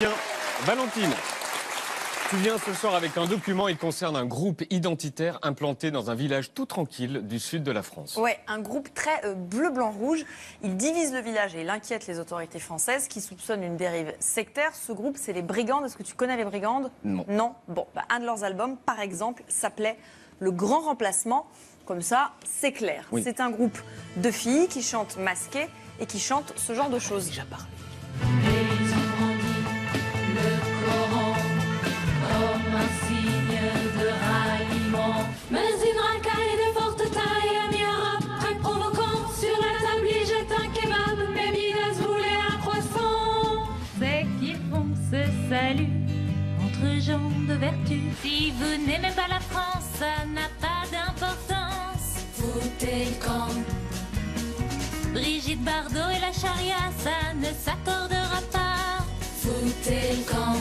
Tiens, Valentine, tu viens ce soir avec un document. Il concerne un groupe identitaire implanté dans un village tout tranquille du sud de la France. Ouais, un groupe très bleu-blanc-rouge. Il divise le village et il inquiète les autorités françaises qui soupçonnent une dérive sectaire. Ce groupe, c'est les Brigandes. Est-ce que tu connais les Brigandes? Non. Non. Bon, un de leurs albums, par exemple, s'appelait Le Grand Remplacement. Comme ça, c'est clair. Oui. C'est un groupe de filles qui chantent masquées et qui chantent ce genre de choses. Déjà parlé. Comme un signe de ralliement. Mais une racaille de forte taille a mis un rap très provoquant. Sur la table, il jette un kebab, mais Midas voulait un croissant. C'est qu'ils font ce salut entre gens de vertu. Si vous n'aimez pas la France, ça n'a pas d'importance. Foutez le camp. Brigitte Bardot et la charia, ça ne s'accordera pas. Foutez le camp.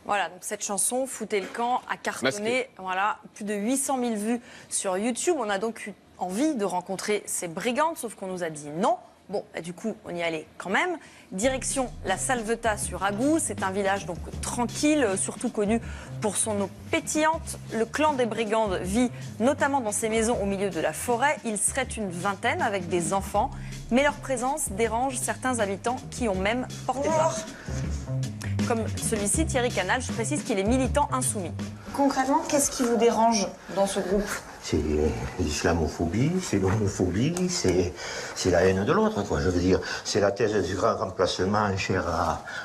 Voilà, donc cette chanson, Foutez le camp, a cartonné. Masqué. Voilà, plus de 800 000 vues sur YouTube. On a donc eu envie de rencontrer ces brigandes, sauf qu'on nous a dit non. Bon, bah, du coup, on y allait quand même. Direction la Salvetat sur Agou. C'est un village donc tranquille, surtout connu pour son eau pétillante. Le clan des Brigandes vit notamment dans ces maisons au milieu de la forêt. Ils seraient une vingtaine avec des enfants, mais leur présence dérange certains habitants qui ont même porté plainte. Comme celui-ci, Thierry Canal, je précise qu'il est militant insoumis. Concrètement, qu'est-ce qui vous dérange dans ce groupe? C'est l'islamophobie, c'est l'homophobie, c'est la haine de l'autre, quoi. Je veux dire, c'est la thèse du grand remplacement chère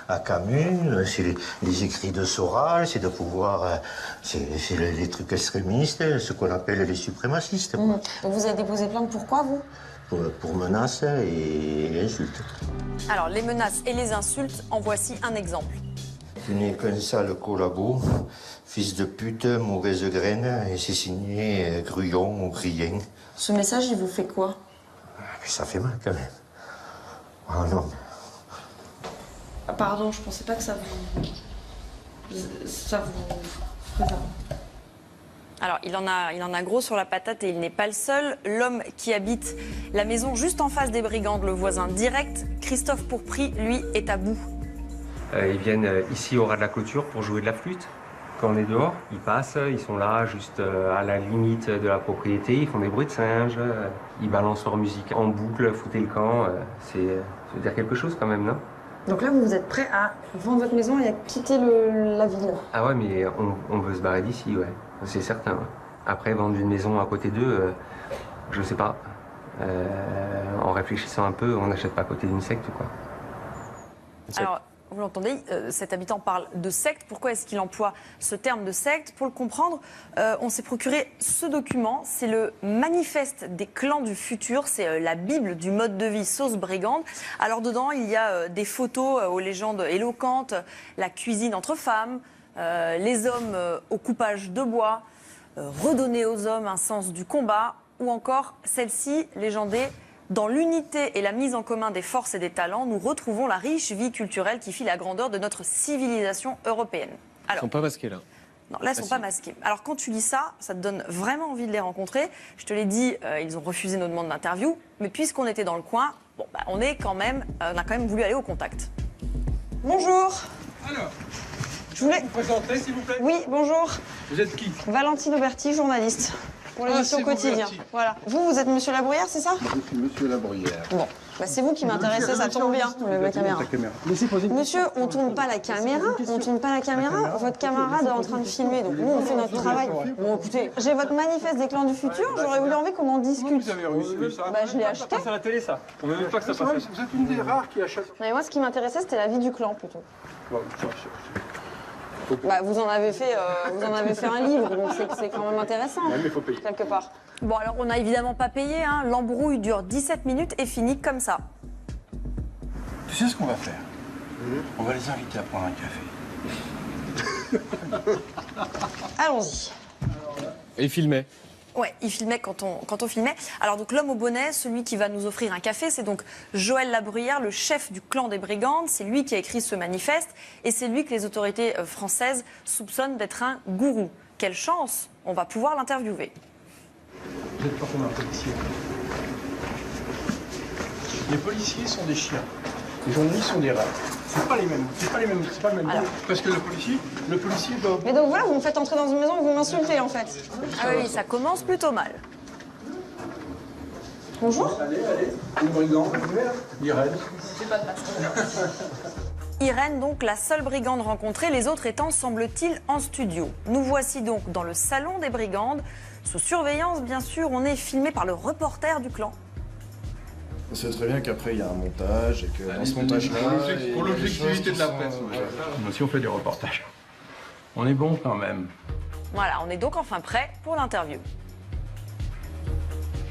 à Camus, c'est les écrits de Soral, c'est de pouvoir, c'est les trucs extrémistes, ce qu'on appelle les suprémacistes, quoi. Donc vous avez déposé plainte, pourquoi vous? Pour menaces et insultes. Alors, les menaces et les insultes, en voici un exemple. Tu n'es qu'un sale collabo, fils de pute, mauvaise graine, et c'est signé Gruyon ou Grien. Ce message, il vous fait quoi? Mais ça fait mal quand même. Oh non. Ah, pardon, je pensais pas que ça vous ferait ça. Alors, il en a gros sur la patate et il n'est pas le seul. L'homme qui habite la maison juste en face des Brigandes, le voisin direct, Christophe Pourpry, lui, est à bout. Ils viennent ici au ras de la clôture pour jouer de la flûte. Quand on est dehors, ils passent, ils sont là juste à la limite de la propriété, ils font des bruits de singes, ils balancent leur musique en boucle, foutez le camp. Ça veut dire quelque chose quand même, non? Donc là, vous êtes prêt à vendre votre maison et à quitter la ville? Ah ouais, mais on veut se barrer d'ici, ouais. C'est certain. Ouais. Après, vendre une maison à côté d'eux, je sais pas. En réfléchissant un peu, on n'achète pas à côté d'une secte, quoi. Alors, vous l'entendez, cet habitant parle de secte. Pourquoi est-ce qu'il emploie ce terme de secte? Pour le comprendre, on s'est procuré ce document. C'est le manifeste des clans du futur. C'est la Bible du mode de vie sauce brigande. Alors dedans, il y a des photos aux légendes éloquentes, la cuisine entre femmes, les hommes au coupage de bois, redonner aux hommes un sens du combat, ou encore celle-ci, légendée: dans l'unité et la mise en commun des forces et des talents, nous retrouvons la riche vie culturelle qui fit la grandeur de notre civilisation européenne. Ils Alors, sont pas masqués là. non, là, ils ne sont pas masqués. Alors, quand tu lis ça, ça te donne vraiment envie de les rencontrer. Je te l'ai dit, ils ont refusé nos demandes d'interview. Mais puisqu'on était dans le coin, bon, on a quand même voulu aller au contact. Bonjour. Alors, Je voulais... vous présentez, s'il vous plaît. Oui, bonjour. Vous êtes qui? Valentine Auberti, journaliste. Pour l'émission c'est vous, Quotidien. Auberti. Voilà. Vous êtes Monsieur Labruyère, c'est ça? Je suis Monsieur Labruyère. Bon, c'est vous qui m'intéressez, ça tombe bien, la caméra. Laissez poser une Monsieur, on tourne pas la caméra, votre camarade est en train de filmer, donc nous on fait notre travail. Bon écoutez, j'ai votre manifeste des clans du futur, j'aurais voulu envie qu'on en discute. Vous avez reçu ça? Bah je l'ai acheté. C'est à la télé, ça. On ne veut même pas que ça C'est vrai, passe. vous êtes une des rares qui achète. Mais moi ce qui m'intéressait c'était la vie du clan plutôt. Bon, Bah vous en avez fait un livre, donc c'est quand même intéressant, mais il faut payer. quelque part. Bon, alors, on n'a évidemment pas payé. Hein. L'embrouille dure 17 minutes et finit comme ça. Tu sais ce qu'on va faire? On va les inviter à prendre un café. Allons-y. Et ils filmaient. Ouais, il filmait quand on filmait. Alors donc l'homme au bonnet, celui qui va nous offrir un café, c'est donc Joël Labruyère, le chef du clan des Brigandes. C'est lui qui a écrit ce manifeste et c'est lui que les autorités françaises soupçonnent d'être un gourou. Quelle chance, on va pouvoir l'interviewer. Vous n'êtes pas comme un policier. Les policiers sont des chiens. Les journalistes sont des rats. C'est pas les mêmes, c'est pas le même. Parce que le policier doit... Mais donc voilà, vous me faites entrer dans une maison, vous m'insultez en fait. Ah oui, ça commence plutôt mal. Bonjour. Allez, une brigande, Irène. Irène, donc la seule brigande rencontrée, les autres étant, semble-t-il, en studio. Nous voici donc dans le salon des brigandes. Sous surveillance, bien sûr, on est filmé par le reporter du clan. On sait très bien qu'après il y a un montage et que dans ce montage-là... Pour l'objectivité de la presse. Nous aussi on fait des reportages. On est bon quand même. Voilà, on est donc enfin prêt pour l'interview.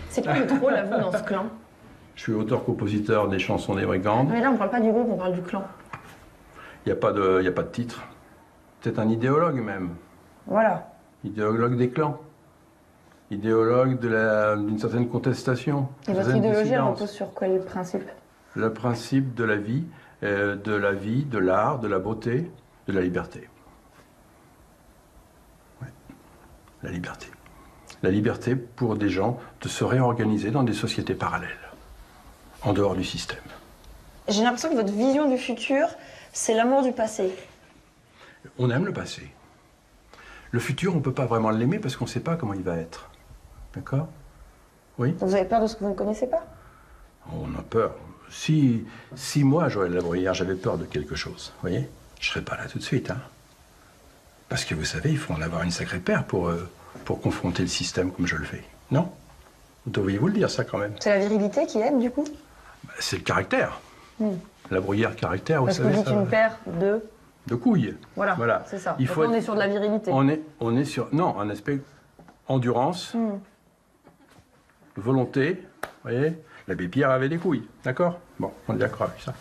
C'est quoi le drôle à vous dans ce clan? Je suis auteur-compositeur des chansons des brigandes. Mais là, on parle pas du groupe, on parle du clan. Il n'y a pas de titre. C'est un idéologue même. Voilà. Idéologue des clans. Idéologue d'une certaine contestation. Et votre idéologie, elle repose sur quel principe? Le principe de la vie, de l'art, de la beauté, de la liberté. Ouais. La liberté. La liberté pour des gens de se réorganiser dans des sociétés parallèles, en dehors du système. J'ai l'impression que votre vision du futur, c'est l'amour du passé. On aime le passé. Le futur, on ne peut pas vraiment l'aimer parce qu'on ne sait pas comment il va être. D'accord? Oui? Vous avez peur de ce que vous ne connaissez pas? On a peur. Si moi, Joël Labruyère, j'avais peur de quelque chose, vous voyez, je ne serais pas là tout de suite. Hein. Parce que vous savez, il faut en avoir une sacrée paire pour confronter le système comme je le fais. Non? Vous devriez vous le dire, ça, quand même. C'est la virilité qui aide, du coup? C'est le caractère. Labruyère, caractère, vous Parce savez. que vous dites une paire de couilles. Voilà. C'est ça. Il Donc faut là, on est sur de la virilité. On est sur... Non, un aspect endurance, volonté, vous voyez. L'abbé Pierre avait des couilles, d'accord? Bon, on est d'accord avec ça.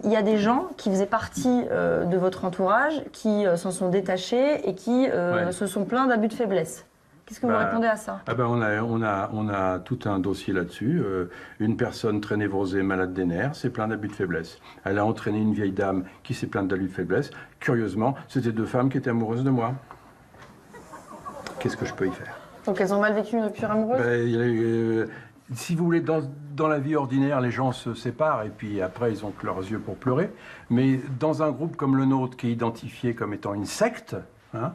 Il y a des gens qui faisaient partie de votre entourage, qui s'en sont détachés et qui se sont plaints d'abus de faiblesse. Qu'est-ce que vous répondez à ça? On a tout un dossier là-dessus. Une personne très névrosée, malade des nerfs, s'est plainte d'abus de faiblesse. Elle a entraîné une vieille dame qui s'est plainte d'abus de faiblesse. Curieusement, c'était deux femmes qui étaient amoureuses de moi. Qu'est-ce que je peux y faire? Donc elles ont mal vécu une rupture amoureuse? Si vous voulez, dans la vie ordinaire, les gens se séparent et puis après, ils ont que leurs yeux pour pleurer. Mais dans un groupe comme le nôtre, qui est identifié comme étant une secte, hein,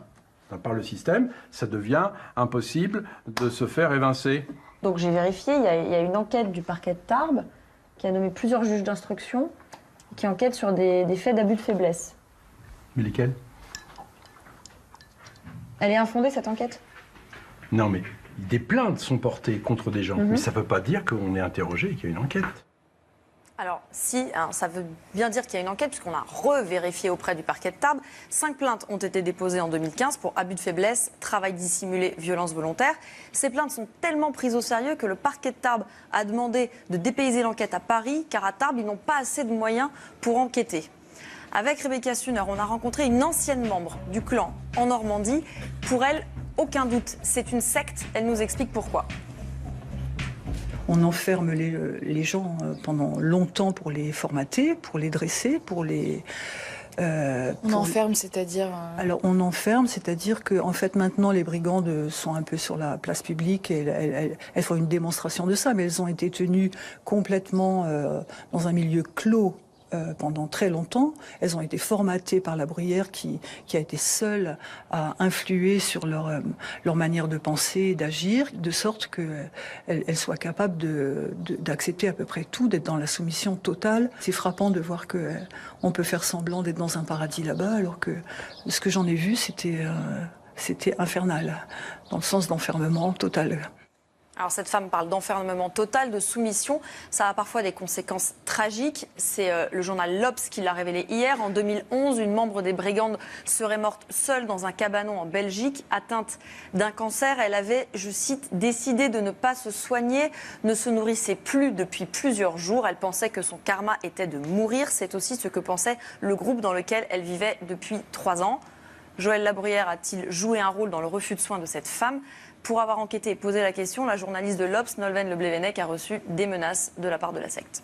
par le système, ça devient impossible de se faire évincer. Donc j'ai vérifié, il y a une enquête du parquet de Tarbes qui a nommé plusieurs juges d'instruction qui enquêtent sur des faits d'abus de faiblesse. Mais lesquels? Elle est infondée, cette enquête? Non, mais des plaintes sont portées contre des gens. Mais ça ne veut pas dire qu'on est interrogé et qu'il y a une enquête. Alors, ça veut bien dire qu'il y a une enquête, puisqu'on a revérifié auprès du parquet de Tarbes. 5 plaintes ont été déposées en 2015 pour abus de faiblesse, travail dissimulé, violence volontaire. Ces plaintes sont tellement prises au sérieux que le parquet de Tarbes a demandé de dépayser l'enquête à Paris, car à Tarbes, ils n'ont pas assez de moyens pour enquêter. Avec Rebecca Suner, on a rencontré une ancienne membre du clan en Normandie. Pour elle, aucun doute, c'est une secte. Elle nous explique pourquoi. On enferme les gens pendant longtemps pour les formater, pour les dresser, pour les... On enferme, c'est-à-dire Alors, on enferme, c'est-à-dire que en fait, maintenant, les brigandes sont un peu sur la place publique et elles font une démonstration de ça, mais elles ont été tenues complètement dans un milieu clos pendant très longtemps. Elles ont été formatées par la Bruyère qui a été seule à influer sur leur manière de penser et d'agir, de sorte qu'elles soient capables d'accepter à peu près tout, d'être dans la soumission totale. C'est frappant de voir qu'on peut faire semblant d'être dans un paradis là-bas, alors que ce que j'en ai vu, c'était infernal, dans le sens d'enfermement total. Alors cette femme parle d'enfermement total, de soumission. Ça a parfois des conséquences tragiques. C'est le journal L'Obs qui l'a révélé hier. En 2011, une membre des brigandes serait morte seule dans un cabanon en Belgique, atteinte d'un cancer. Elle avait, je cite, décidé de ne pas se soigner, ne se nourrissait plus depuis plusieurs jours. Elle pensait que son karma était de mourir. C'est aussi ce que pensait le groupe dans lequel elle vivait depuis 3 ans. Joël Labruyère a-t-il joué un rôle dans le refus de soins de cette femme ? Pour avoir enquêté et posé la question, la journaliste de l'Obs, Nolwenn Le Blévenec, a reçu des menaces de la part de la secte.